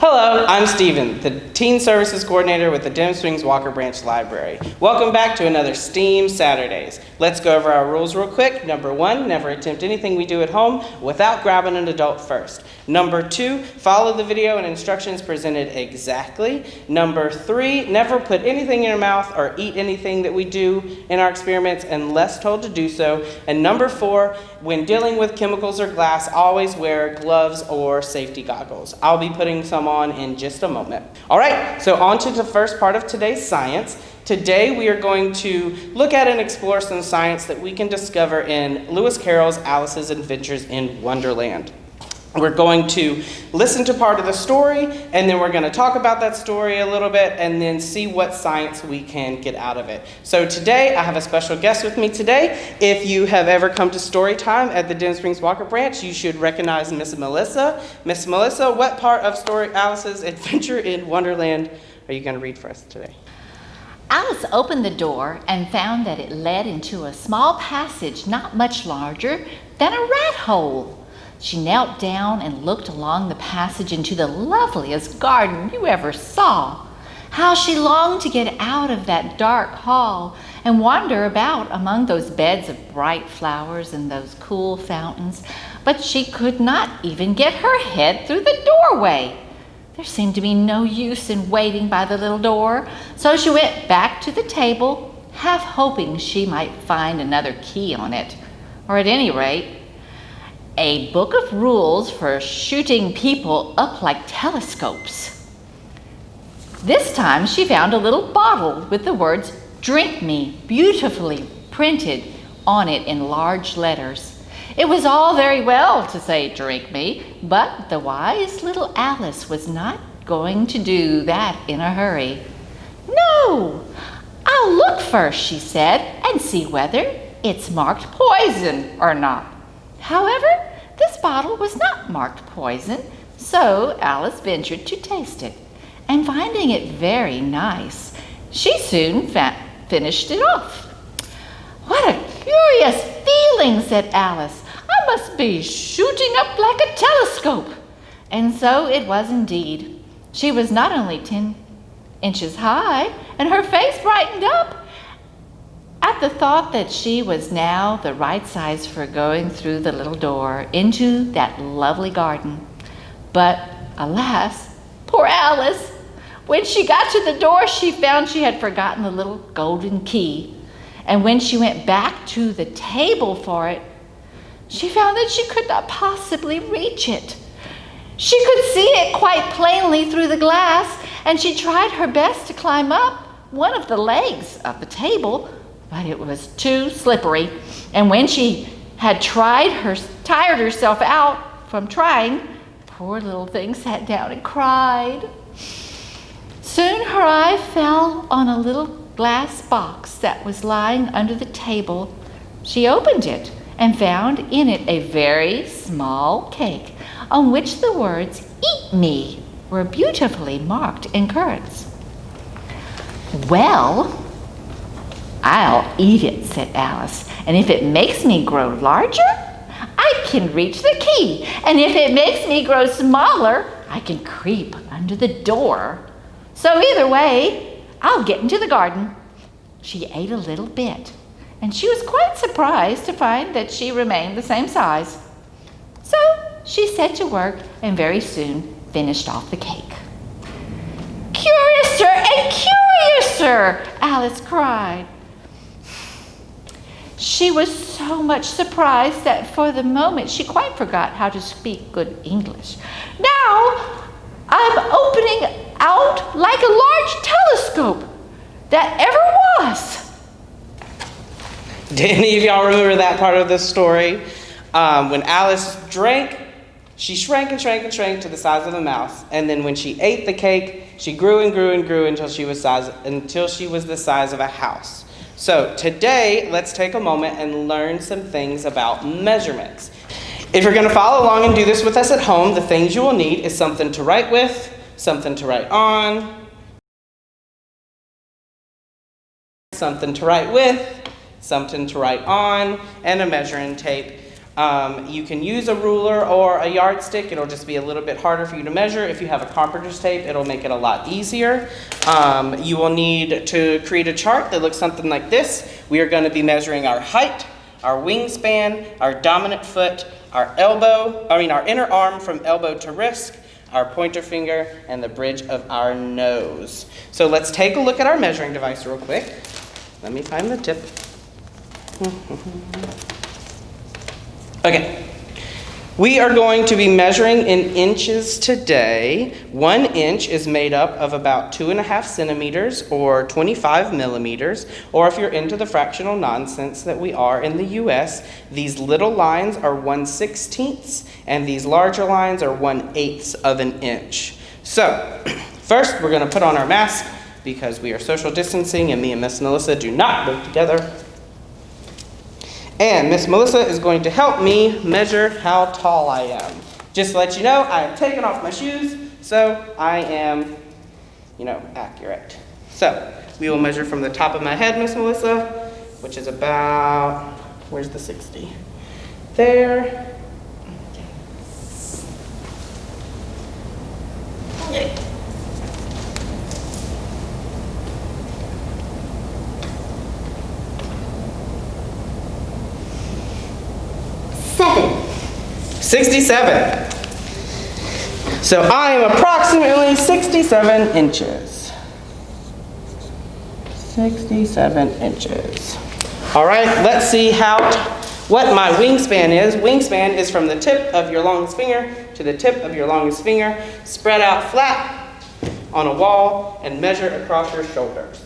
Hello, I'm Steven, the Teen Services Coordinator with the Denham Springs Walker Branch Library. Welcome back to another STEAM Saturdays. Let's go over our rules real quick. Number 1, never attempt anything we do at home without grabbing an adult first. Number 2, follow the video and instructions presented exactly. Number 3, never put anything in your mouth or eat anything that we do in our experiments unless told to do so. And number 4, when dealing with chemicals or glass, always wear gloves or safety goggles. I'll be putting some on in just a moment. All right, so on to the first part of today's science. Today we are going to look at and explore some science that we can discover in Lewis Carroll's Alice's Adventures in Wonderland. We're going to listen to part of the story, and then we're going to talk about that story a little bit, and then see what science we can get out of it. So today, I have a special guest with me today. If you have ever come to story time at the Denham Springs Walker Branch, you should recognize Miss Melissa. Miss Melissa, what part of story Alice's Adventure in Wonderland are you going to read for us today? Alice opened the door and found that it led into a small passage not much larger than a rat hole. She knelt down and looked along the passage into the loveliest garden you ever saw. How she longed to get out of that dark hall and wander about among those beds of bright flowers and those cool fountains, but she could not even get her head through the doorway. There seemed to be no use in waiting by the little door, so she went back to the table, half hoping she might find another key on it, or at any rate, a book of rules for shooting people up like telescopes. This time she found a little bottle with the words "Drink Me" beautifully printed on it in large letters. It was all very well to say "drink me," but the wise little Alice was not going to do that in a hurry. "No, I'll look first," she said, "and see whether it's marked poison or not." However, this bottle was not marked poison, so Alice ventured to taste it, and finding it very nice, she soon finished it off. "What a curious feeling," said Alice. "I must be shooting up like a telescope." And so it was indeed. She was not only 10 inches high, and her face brightened up at the thought that she was now the right size for going through the little door into that lovely garden. But alas, poor Alice! When she got to the door, she found she had forgotten the little golden key. And when she went back to the table for it, she found that she could not possibly reach it. She could see it quite plainly through the glass, and she tried her best to climb up one of the legs of the table, but it was too slippery, and when she had tired herself out from trying, poor little thing sat down and cried. Soon her eye fell on a little glass box that was lying under the table. She opened it and found in it a very small cake on which the words "Eat Me" were beautifully marked in currants. "Well, I'll eat it," said Alice, "and if it makes me grow larger, I can reach the key, and if it makes me grow smaller, I can creep under the door. So either way, I'll get into the garden." She ate a little bit, and she was quite surprised to find that she remained the same size. So she set to work and very soon finished off the cake. "Curiouser and curiouser!" Alice cried. She was so much surprised that for the moment she quite forgot how to speak good English. "Now I'm opening out like a large telescope that ever was." Did any of y'all remember that part of the story? When Alice drank, she shrank and shrank and shrank to the size of a mouse. And then when she ate the cake, she grew and grew and grew until she was the size of a house. So today, let's take a moment and learn some things about measurements. If you're going to follow along and do this with us at home, the things you will need is something to write with, something to write on, something to write with, something to write on, and a measuring tape. You can use a ruler or a yardstick. It'll just be a little bit harder for you to measure. If you have a carpenter's tape, it'll make it a lot easier. You will need to create a chart that looks something like this. We are going to be measuring our height, our wingspan, our dominant foot, our inner arm from elbow to wrist, our pointer finger, and the bridge of our nose. So let's take a look at our measuring device real quick. Let me find the tip. Okay, we are going to be measuring in inches today. 1 inch is made up of about 2.5 centimeters or 25 millimeters, or if you're into the fractional nonsense that we are in the US, these little lines are 1/16, and these larger lines are 1/8 of an inch. So, first we're gonna put on our mask because we are social distancing and me and Miss Melissa do not live together. And Miss Melissa is going to help me measure how tall I am. Just to let you know, I have taken off my shoes, so I am, accurate. So, we will measure from the top of my head, Miss Melissa, which is about, where's the 60? There. Okay. Seven. 67. So I am approximately 67 inches. 67 inches. All right, let's see what my wingspan is. Wingspan is from the tip of your longest finger to the tip of your longest finger, spread out flat on a wall and measure across your shoulders.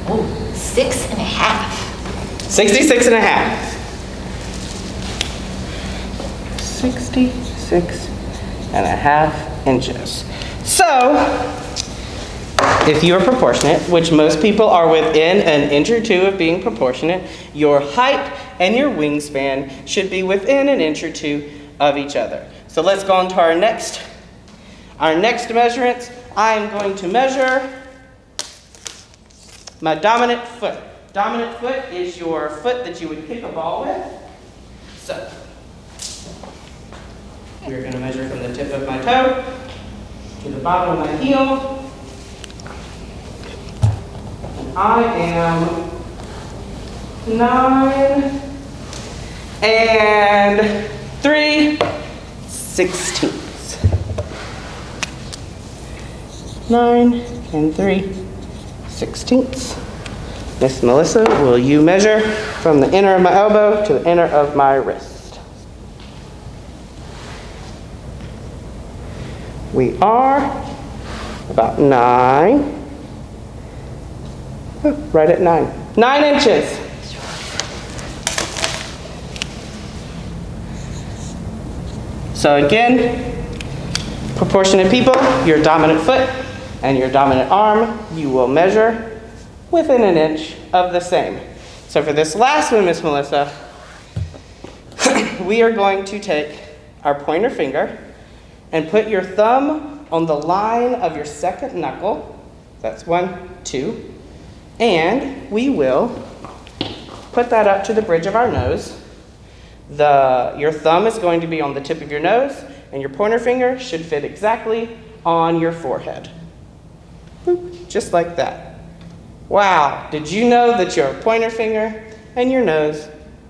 Oh, 6.5. 66 and a half. 66 and a half inches. So, if you are proportionate, which most people are within an inch or two of being proportionate, your height and your wingspan should be within an inch or two of each other. So let's go on to our next measurements. I'm going to measure my dominant foot. Dominant foot is your foot that you would kick a ball with. So, we're going to measure from the tip of my toe to the bottom of my heel. And I am 9 and 3/16. 9 and 3/16. Miss Melissa, will you measure from the inner of my elbow to the inner of my wrist? We are about 9. Oh, right at 9. 9 inches. So again, proportionate people, your dominant foot and your dominant arm, you will measure within an inch of the same. So for this last one, Miss Melissa, we are going to take our pointer finger and put your thumb on the line of your second knuckle. That's 1, 2. And we will put that up to the bridge of our nose. Your thumb is going to be on the tip of your nose, and your pointer finger should fit exactly on your forehead. Boop, just like that. Wow, did you know that your pointer finger and your nose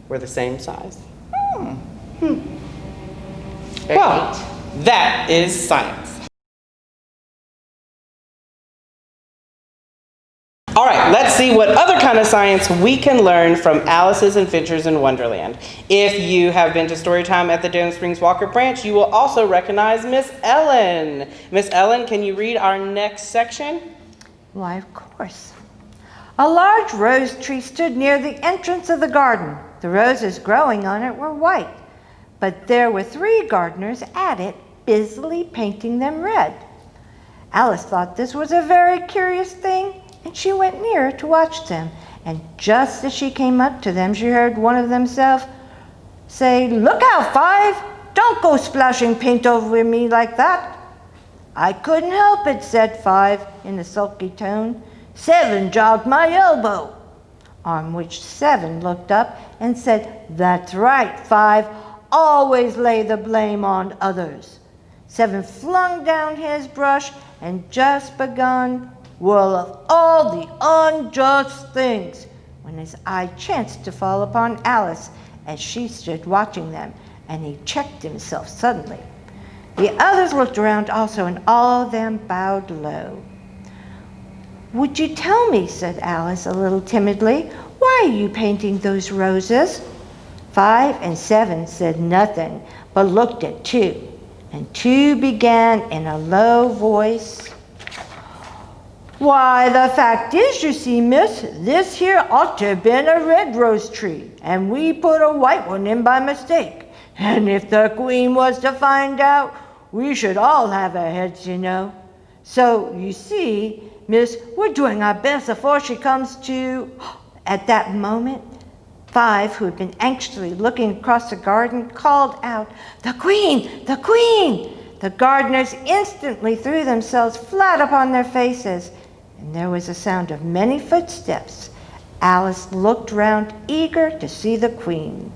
were the same size? Well, that is science. All right, let's see what other kind of science we can learn from Alice's Adventures in Wonderland. If you have been to Storytime at the Denham Springs Walker Branch, you will also recognize Miss Ellen. Miss Ellen, can you read our next section? Why, of course. A large rose tree stood near the entrance of the garden. The roses growing on it were white, but there were 3 gardeners at it, busily painting them red. Alice thought this was a very curious thing, and she went nearer to watch them. And just as she came up to them, she heard one of them Say, "Look out, Five! Don't go splashing paint over me like that." "I couldn't help it," said Five in a sulky tone. "Seven jogged my elbow." On which Seven looked up and said, "That's right, Five. Always lay the blame on others." Seven flung down his brush and just begun, "Well, of all the unjust things," when his eye chanced to fall upon Alice as she stood watching them, and he checked himself suddenly. The others looked around also, and all of them bowed low. "Would you tell me," said Alice a little timidly, "why are you painting those roses?" 5 and 7 said nothing, but looked at 2, and 2 began in a low voice, "Why, the fact is, you see, miss, this here ought to have been a red rose tree, and we put a white one in by mistake. And if the Queen was to find out, we should all have our heads, you know. So, you see, miss, we're doing our best before she comes to—" At that moment, 5, who had been anxiously looking across the garden, called out, "The Queen! The Queen!" The gardeners instantly threw themselves flat upon their faces, and there was a sound of many footsteps. Alice looked round, eager to see the Queen.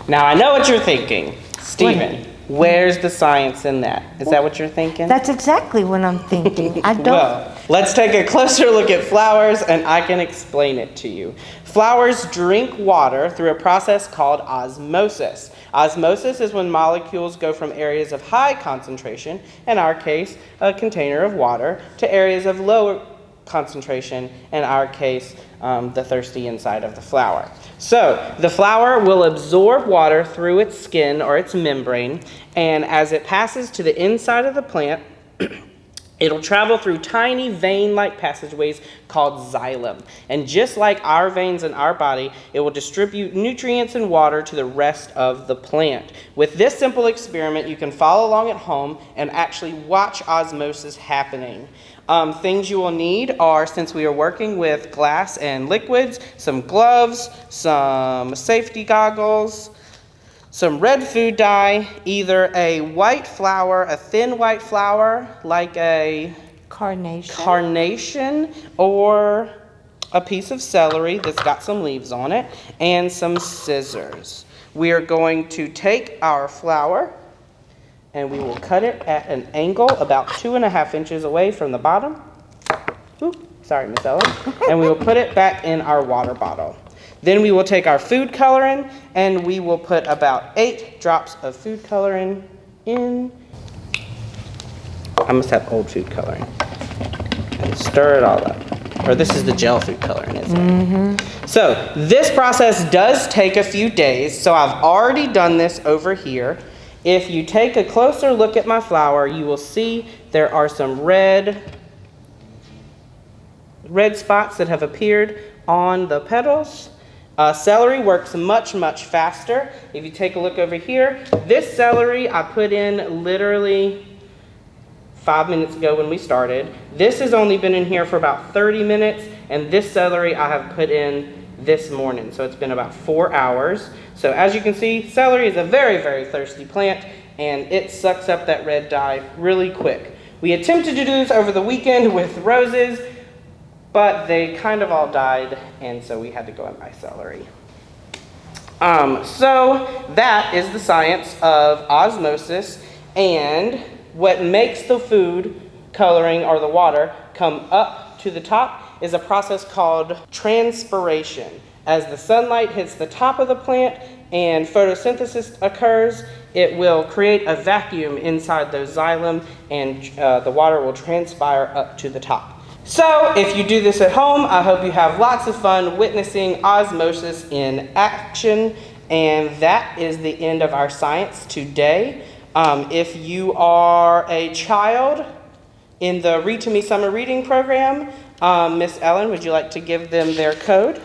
Now, I know what you're thinking. Stephen, where's the science in that? Is that what you're thinking? That's exactly what I'm thinking. I don't... Well, let's take a closer look at flowers, and I can explain it to you. Flowers drink water through a process called osmosis. Osmosis is when molecules go from areas of high concentration, in our case, a container of water, to areas of lower concentration, in our case, the thirsty inside of the flower. So the flower will absorb water through its skin or its membrane, and as it passes to the inside of the plant, it'll travel through tiny vein-like passageways called xylem. And just like our veins in our body, it will distribute nutrients and water to the rest of the plant. With this simple experiment, you can follow along at home and actually watch osmosis happening. Things you will need are, since we are working with glass and liquids, some gloves, some safety goggles, some red food dye, either a white flower, a thin white flower like a carnation, or a piece of celery that's got some leaves on it, and some scissors. We are going to take our flower and we will cut it at an angle about 2.5 inches away from the bottom. Ooh, sorry, Miss Ellen. And we will put it back in our water bottle. Then we will take our food coloring and we will put about 8 drops of food coloring in. I must have old food coloring. And stir it all up. Or this is the gel food coloring, isn't it? Mm-hmm. So this process does take a few days, so I've already done this over here. If you take a closer look at my flower, you will see there are some red spots that have appeared on the petals. Celery works much, much faster. If you take a look over here, this celery I put in literally 5 minutes ago when we started. This has only been in here for about 30 minutes, and this celery I have put in this morning, so it's been about 4 hours. So as you can see, celery is a very, very thirsty plant, and it sucks up that red dye really quick. We attempted to do this over the weekend with roses, but they kind of all died, and so we had to go and buy celery. So that is the science of osmosis, and what makes the food coloring or the water come up to the top is a process called transpiration. As the sunlight hits the top of the plant and photosynthesis occurs, it will create a vacuum inside those xylem, and the water will transpire up to the top. So if you do this at home, I hope you have lots of fun witnessing osmosis in action. And that is the end of our science today. If you are a child in the Read to Me Summer Reading Program, Miss Ellen, would you like to give them their code?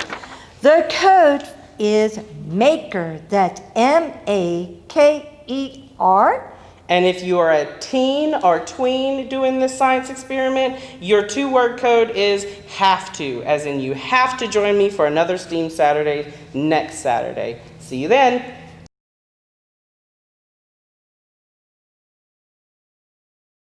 The code is MAKER. That's MAKER. And if you are a teen or tween doing this science experiment, your 2-word code is have to, as in you have to join me for another STEAM Saturday next Saturday. See you then.